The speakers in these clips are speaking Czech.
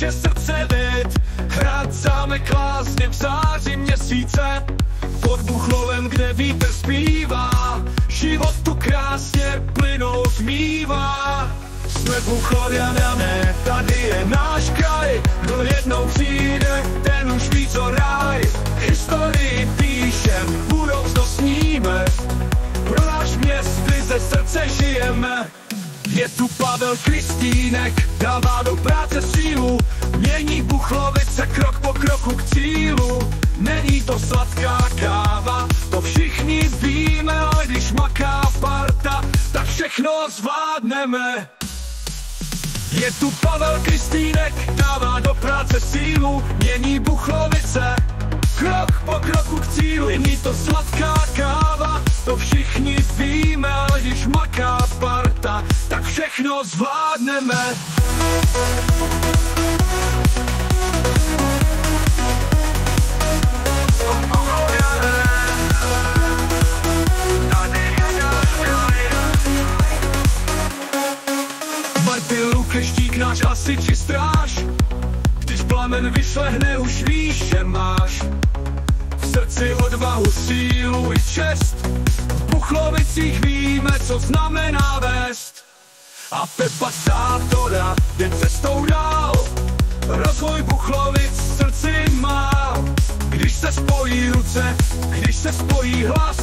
naše srdce vid. Hrad zámek lásně v září měsíce, pod Buchlovem, kde vítr zpívá, život tu krásně plynout mívá. Jsme Buchloviané, tady je náš kraj, kdo jednou přijde, ten už ví co ráj. Historii píšem, budoucnost sníme, pro náš měst ze srdce žijeme. Je tu Pavel Kristýnek, dává do práce sílu, mění Buchlovice krok po kroku k cílu. Není to sladká káva, to všichni víme, ale když maká parta, tak všechno zvládneme. Je tu Pavel Kristýnek, dává do práce sílu, mění Buchlovice krok po kroku k cílu. Není to sladká káva, to všichni víme, ale když maká parta, tak všechno zvládneme. Martin Lukeštík, náš hasič stráž, když plamen vyšlehne, už víš, že máš v srdci odvahu, sílu i čest. V Buchlovicích víme, co znamená vést. A Pepa Sátora jde cestou dál, rozvoj Buchlovic v srdci má. Když se spojí ruce, když se spojí hlas,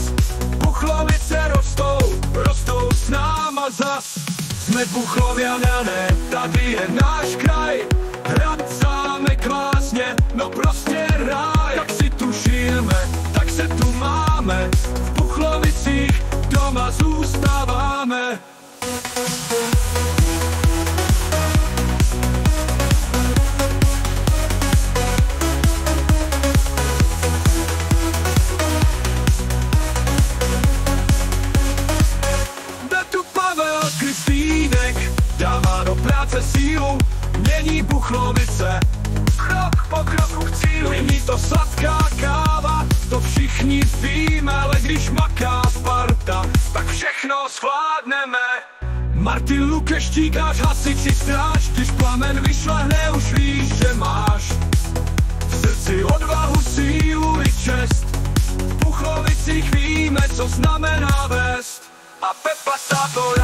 Buchlovice rostou s náma zas. Jsme Buchloviané, tady je náš kraj, hrad, zámek, lásně, no prostě ráj. Tak si tu žijeme, tak se tu máme, v Buchlovicích doma zůstáváme. Kristýnek dává do práce sílu, mění Buchlovice krok po kroku k cílu. Není to sladká káva, to všichni víme, ale když maká parta, tak všechno zvládneme. Martin Lukeštík, náš hasič stráž, když plamen vyšlehne, už víš, že máš v srdci odvahu, sílu i čest. V Buchlovicích víme, co znamená vést. A Pepa Sátor